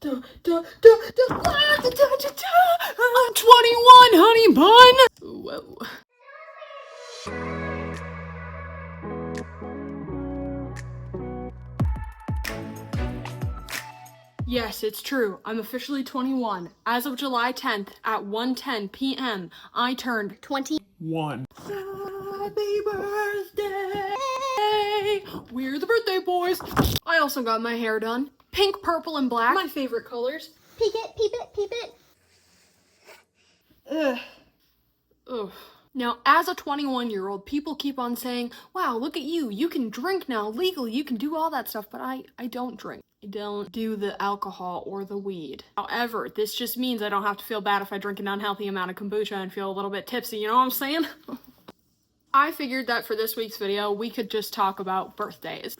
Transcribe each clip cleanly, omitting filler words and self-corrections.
I'm 21, honey bun. Whoa. Yes, it's true. I'm officially 21. As of July 10th at 1:10 p.m., I turned 21. Happy birthday! We're the birthday boys. I also got my hair done. Pink, purple, and black. My favorite colors. Peek it, peep it, peep it. Ugh. Ugh. Now, as a 21-year-old, people keep on saying, wow, look at you. You can drink now legally. You can do all that stuff. But I don't drink. I don't do the alcohol or the weed. However, this just means I don't have to feel bad if I drink an unhealthy amount of kombucha and feel a little bit tipsy. You know what I'm saying? I figured that for this week's video, we could just talk about birthdays.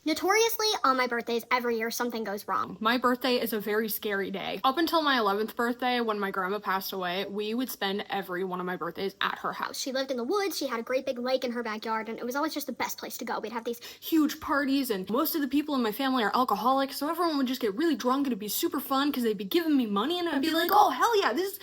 Notoriously, on my birthdays, every year something goes wrong. My birthday is a very scary day. Up until my 11th birthday, when my grandma passed away, we would spend every one of my birthdays at her house. She lived in the woods, she had a great big lake in her backyard, and it was always just the best place to go. We'd have these huge parties, and most of the people in my family are alcoholics, so everyone would just get really drunk, and it'd be super fun, because they'd be giving me money, and I'd be like, oh, hell yeah, this is...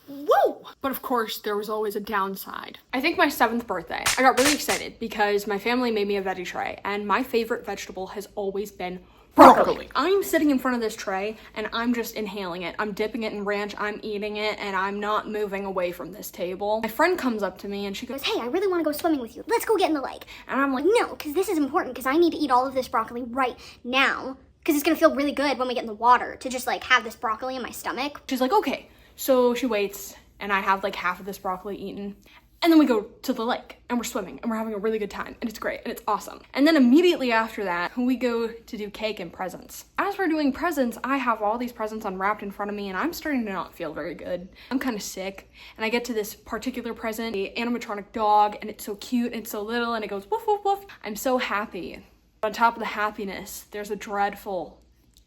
whoa! But of course, there was always a downside. I think my 7th birthday, I got really excited because my family made me a veggie tray, and my favorite vegetable has always been broccoli. I'm sitting in front of this tray, and I'm just inhaling it. I'm dipping it in ranch, I'm eating it, and I'm not moving away from this table. My friend comes up to me, and she goes, hey, I really want to go swimming with you. Let's go get in the lake. And I'm like, no, because this is important, because I need to eat all of this broccoli right now, because it's going to feel really good when we get in the water to just, like, have this broccoli in my stomach. She's like, okay. So she waits, and I have like half of this broccoli eaten. And then we go to the lake, and we're swimming, and we're having a really good time, and it's great, and it's awesome. And then immediately after that, we go to do cake and presents. As we're doing presents, I have all these presents unwrapped in front of me, and I'm starting to not feel very good. I'm kind of sick, and I get to this particular present, the animatronic dog, and it's so cute, and it's so little, and it goes woof, woof, woof. I'm so happy. On top of the happiness, there's a dreadful,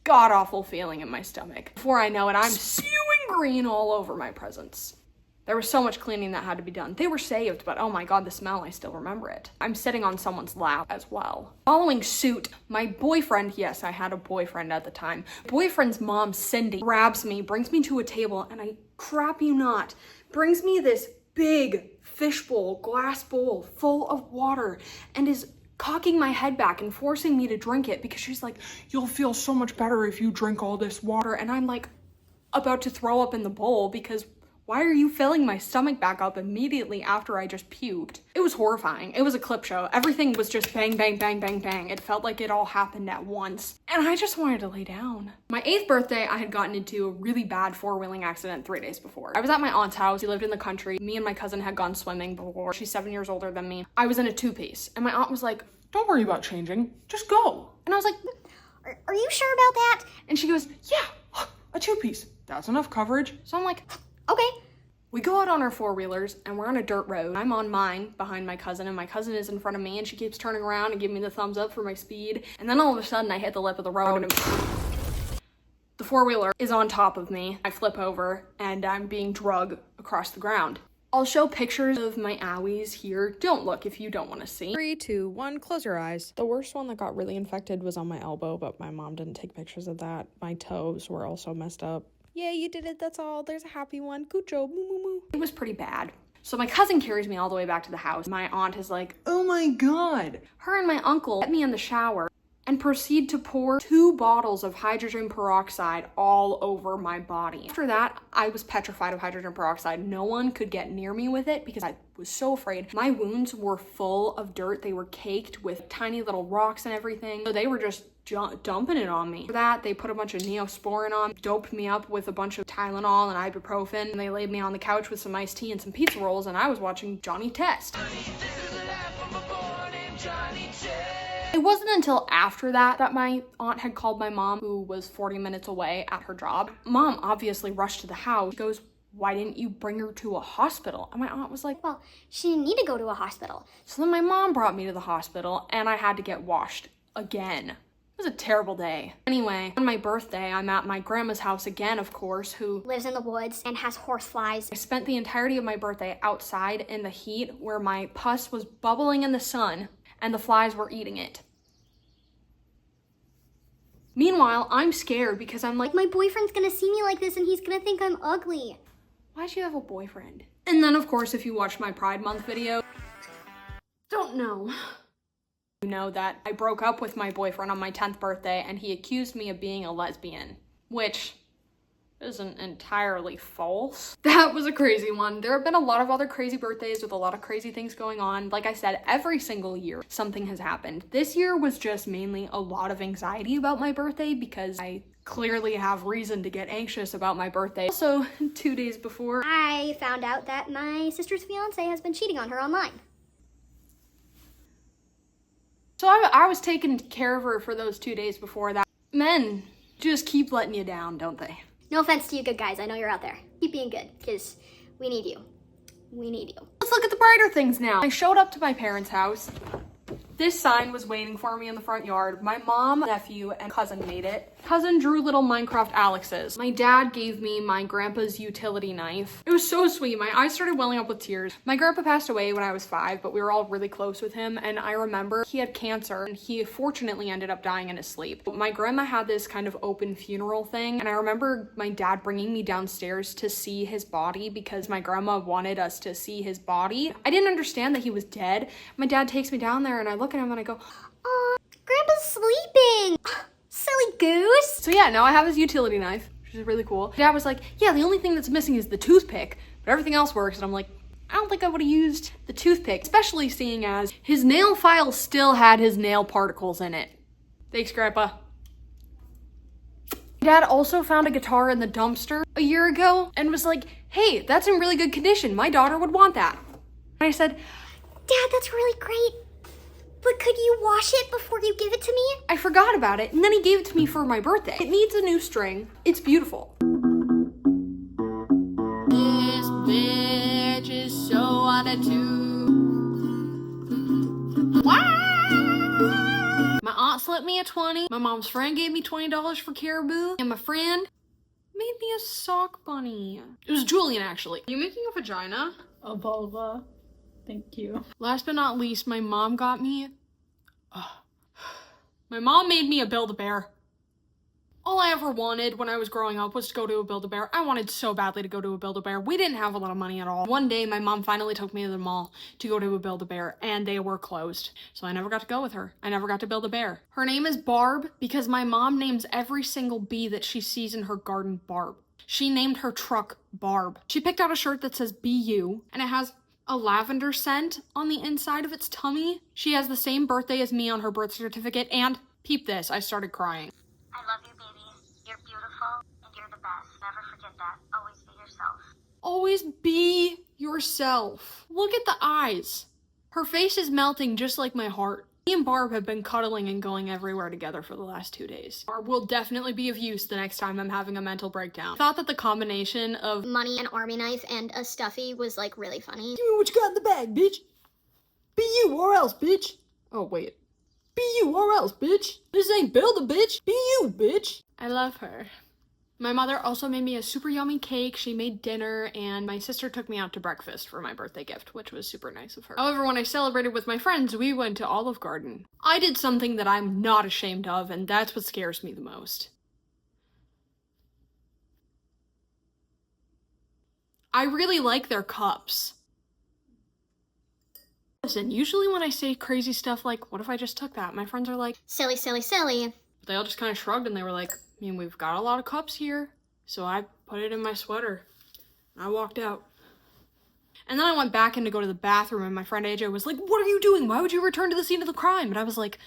god-awful feeling in my stomach. Before I know it, I'm spewing green all over my presents. There was so much cleaning that had to be done. They were saved, but oh my god, the smell, I still remember it. I'm sitting on someone's lap as well. Following suit, my boyfriend, yes, I had a boyfriend at the time. Boyfriend's mom, Cindy, grabs me, brings me to a table, and I crap you not, brings me this big fishbowl, glass bowl full of water, and is cocking my head back and forcing me to drink it because she's like, you'll feel so much better if you drink all this water. And I'm like about to throw up in the bowl because why are you filling my stomach back up immediately after I just puked? It was horrifying. It was a clip show. Everything was just bang, bang, bang, bang, bang. It felt like it all happened at once. And I just wanted to lay down. My 8th birthday, I had gotten into a really bad four-wheeling accident 3 days before. I was at my aunt's house. She lived in the country. Me and my cousin had gone swimming before. She's 7 years older than me. I was in a 2-piece. And my aunt was like, don't worry about changing. Just go. And I was like, are you sure about that? And she goes, yeah, a 2-piece. That's enough coverage. So I'm like, okay. We go out on our four-wheelers, and we're on a dirt road. I'm on mine behind my cousin, and my cousin is in front of me, and she keeps turning around and giving me the thumbs up for my speed. And then all of a sudden, I hit the lip of the road, and the four-wheeler is on top of me. I flip over, and I'm being dragged across the ground. I'll show pictures of my owies here. Don't look if you don't want to see. 3, 2, 1, close your eyes. The worst one that got really infected was on my elbow, but my mom didn't take pictures of that. My toes were also messed up. Yeah, you did it, that's all. There's a happy one. Good job, moo moo moo. It was pretty bad. So my cousin carries me all the way back to the house. My aunt is like, oh my god. Her and my uncle get me in the shower and proceed to pour 2 bottles of hydrogen peroxide all over my body. After that, I was petrified of hydrogen peroxide. No one could get near me with it because I was so afraid. My wounds were full of dirt. They were caked with tiny little rocks and everything. So they were just dumping it on me. For that, they put a bunch of Neosporin on, doped me up with a bunch of Tylenol and ibuprofen, and they laid me on the couch with some iced tea and some pizza rolls, and I was watching Johnny Test. It wasn't until after that my aunt had called my mom, who was 40 minutes away at her job. Mom obviously rushed to the house. She goes, why didn't you bring her to a hospital? And my aunt was like, well, she didn't need to go to a hospital. So then my mom brought me to the hospital, and I had to get washed again. It was a terrible day. Anyway, on my birthday, I'm at my grandma's house again, of course, who lives in the woods and has horseflies. I spent the entirety of my birthday outside in the heat where my pus was bubbling in the sun and the flies were eating it. Meanwhile, I'm scared because I'm like, My boyfriend's gonna see me like this and he's gonna think I'm ugly. why'd you have a boyfriend? And then, of course, if you watch my Pride Month video, don't know. You know that I broke up with my boyfriend on my 10th birthday and he accused me of being a lesbian, which isn't entirely false. That was a crazy one. There have been a lot of other crazy birthdays with a lot of crazy things going on. Like I said, every single year something has happened. This year was just mainly a lot of anxiety about my birthday because I clearly have reason to get anxious about my birthday. Also, 2 days before, I found out that my sister's fiance has been cheating on her online. so I was taking care of her for those 2 days before that. Men just keep letting you down, don't they? No offense to you good guys, I know you're out there. Keep being good, because we need you. We need you. Let's look at the brighter things now. I showed up to my parents' house. This sign was waiting for me in the front yard. My mom, nephew, and cousin made it. Cousin drew little Minecraft Alexes. My dad gave me my grandpa's utility knife. It was so sweet. My eyes started welling up with tears. My grandpa passed away when I was 5, but we were all really close with him, and I remember he had cancer, and he fortunately ended up dying in his sleep. My grandma had this kind of open funeral thing, and I remember my dad bringing me downstairs to see his body because my grandma wanted us to see his body. I didn't understand that he was dead. My dad takes me down there, and I look at him and I go, Aw, Grandpa's sleeping. Silly goose. so yeah, now I have his utility knife, which is really cool. Dad was like, yeah, the only thing that's missing is the toothpick, but everything else works. And I'm like, I don't think I would have used the toothpick, especially seeing as his nail file still had his nail particles in it. Thanks, Grandpa. Dad also found a guitar in the dumpster a year ago and was like, hey, that's in really good condition. My daughter would want that. And I said, Dad, that's really great. But could you wash it before you give it to me? I forgot about it, and then he gave it to me for my birthday. It needs a new string. It's beautiful. This bitch is so on a My aunt slipped me a 20. My mom's friend gave me $20 for caribou. And my friend made me a sock bunny. It was Julian, actually. Are you making a vagina? A vulva. Thank you. Last but not least, my mom got me... My mom made me a Build-A-Bear. All I ever wanted when I was growing up was to go to a Build-A-Bear. I wanted so badly to go to a Build-A-Bear. We didn't have a lot of money at all. One day, my mom finally took me to the mall to go to a Build-A-Bear, and they were closed. So I never got to go with her. I never got to build a bear. Her name is Barb because my mom names every single bee that she sees in her garden Barb. She named her truck Barb. She picked out a shirt that says BU, and it has a lavender scent on the inside of its tummy. She has the same birthday as me on her birth certificate, and peep this, I started crying. I love you, baby. You're beautiful, and you're the best. Never forget that. Always be yourself. Always be yourself. Look at the eyes. Her face is melting just like my heart. Me and Barb have been cuddling and going everywhere together for the last 2 days. Barb will definitely be of use the next time I'm having a mental breakdown. I thought that the combination of Money, an army knife, and a stuffy was like really funny. Give me what you got in the bag, bitch. Be you or else, bitch. oh wait, Be you or else, bitch. This ain't build a bitch. Be you, bitch. I love her. My mother also made me a super yummy cake. She made dinner, and my sister took me out to breakfast for my birthday gift, which was super nice of her. However, when I celebrated with my friends, we went to Olive Garden. I did something that I'm not ashamed of, and that's what scares me the most. I really like their cups. Listen, usually when I say crazy stuff like, what if I just took that? My friends are like, Silly, silly, silly. they all just kind of shrugged and they were like, I mean, we've got a lot of cups here. So I put it in my sweater. And I walked out. And then I went back in to go to the bathroom and my friend AJ was like, what are you doing? Why would you return to the scene of the crime? And I was like,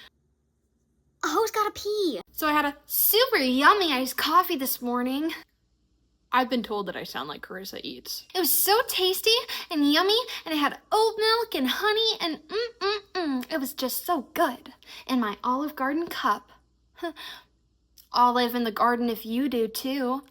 A hoe's gotta pee. so I had a super yummy iced coffee this morning. I've been told that I sound like Carissa Eats. It was so tasty and yummy, and it had oat milk and honey and It was just so good. In my Olive Garden cup. I'll live in the garden if you do too.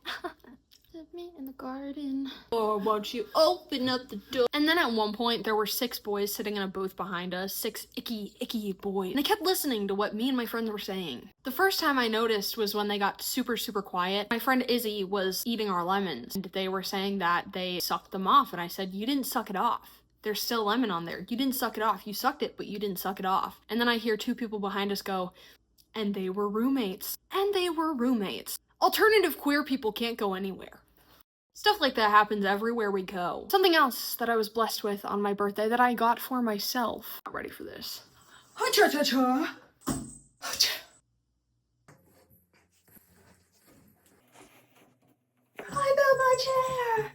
Live me in the garden. Or won't you open up the door? And then at one point, there were 6 boys sitting in a booth behind us. 6 icky boys. And they kept listening to what me and my friends were saying. The first time I noticed was when they got super quiet. My friend Izzy was eating our lemons. And they were saying that they sucked them off. And I said, you didn't suck it off. There's still lemon on there. You didn't suck it off. You sucked it, but you didn't suck it off. And then I hear 2 people behind us go, and they were roommates. And they were roommates. Alternative queer people can't go anywhere. Stuff like that happens everywhere we go. Something else that I was blessed with on my birthday that I got for myself. Not ready for this. Ha-cha-cha-cha. Ha-cha. I built my chair.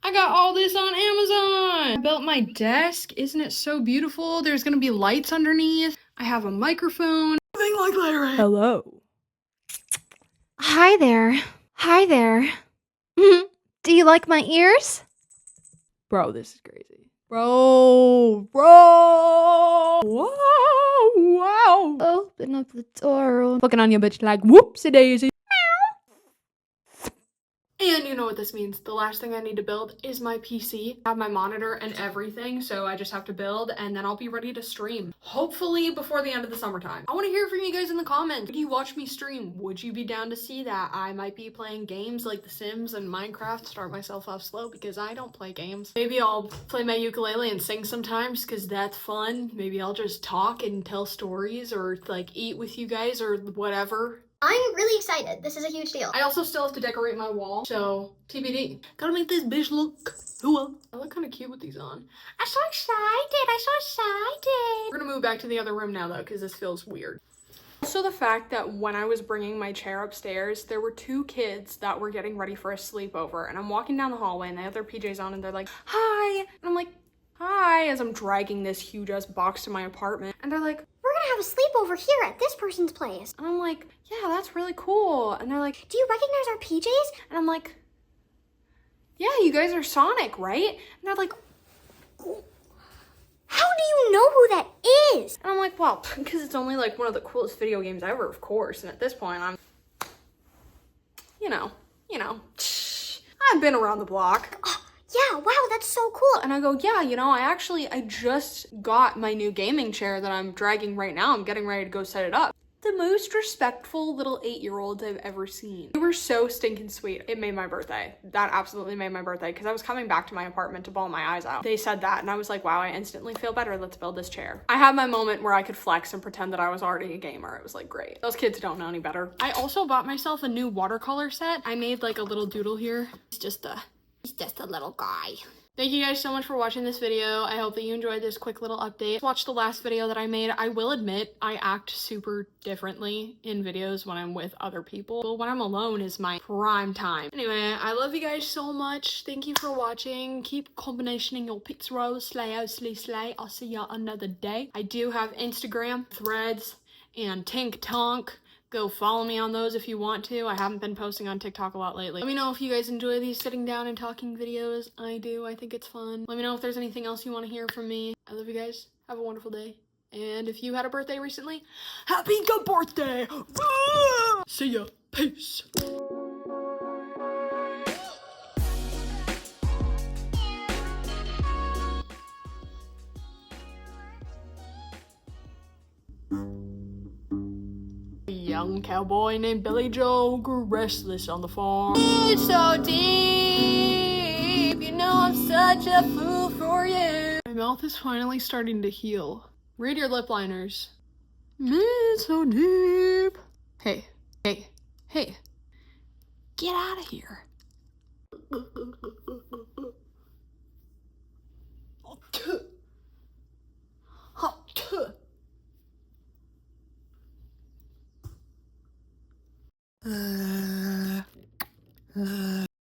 I got all this on Amazon. I built my desk. Isn't it so beautiful? There's gonna be lights underneath. I have a microphone. Something like Larry. Hello. Hi there. Hi there. Do you like my ears? Bro, this is crazy. Bro. Wow. Open up the door. Looking on you, bitch, like whoopsie daisy. And you know what this means. The last thing I need to build is my PC. I have my monitor and everything, so I just have to build and then I'll be ready to stream. Hopefully before the end of the summertime. I want to hear from you guys in the comments. Would you watch me stream? Would you be down to see that? I might be playing games like The Sims and Minecraft, start myself off slow because I don't play games. Maybe I'll play my ukulele and sing sometimes because that's fun. Maybe I'll just talk and tell stories or like eat with you guys or whatever. I'm really excited. This is a huge deal. I also still have to decorate my wall, so TBD. Gotta make this bitch look cool. I look kind of cute with these on. I'm so excited. We're gonna move back to the other room now though, because this feels weird. Also the fact that when I was bringing my chair upstairs, there were 2 kids that were getting ready for a sleepover, and I'm walking down the hallway and they have their PJs on and they're like, hi. And I'm like, hi, as I'm dragging this huge ass box to my apartment. And they're like, We're gonna have a sleepover here at this person's place. and I'm like, yeah, that's really cool. And they're like, Do you recognize our PJs? and I'm like, yeah, you guys are Sonic, right? And they're like, How do you know who that is? and I'm like, well, because it's only like one of the coolest video games ever, of course. And at this point, I'm, you know, I've been around the block. Yeah, wow, that's so cool. And I go, yeah, I just got my new gaming chair that I'm dragging right now. I'm getting ready to go set it up. The most respectful little 8-year-olds I've ever seen. They were so stinking sweet. It made my birthday. That absolutely made my birthday because I was coming back to my apartment to bawl my eyes out. They said that and I was like, wow, I instantly feel better. Let's build this chair. I had my moment where I could flex and pretend that I was already a gamer. It was like, great. Those kids don't know any better. I also bought myself a new watercolor set. I made like a little doodle here. He's just a little guy. Thank you guys so much for watching this video. I hope that you enjoyed this quick little update. Watch the last video that I made. I will admit I act super differently in videos when I'm with other people. But when I'm alone is my prime time. Anyway, I love you guys so much. Thank you for watching. Keep combinationing your pizza rolls. Slay. I'll see y'all another day. I do have Instagram, Threads, and Tink Tonk. Go follow me on those if you want to. I haven't been posting on TikTok a lot lately. Let me know if you guys enjoy these sitting down and talking videos. I do. I think it's fun. Let me know if there's anything else you want to hear from me. I love you guys. Have a wonderful day. And if you had a birthday recently, happy good birthday! See ya. Peace. Young cowboy named Billy Joe grew restless on the farm. It's so deep, you know I'm such a fool for you. My mouth is finally starting to heal. Read your lip liners. It's so deep. Hey. Get out of here.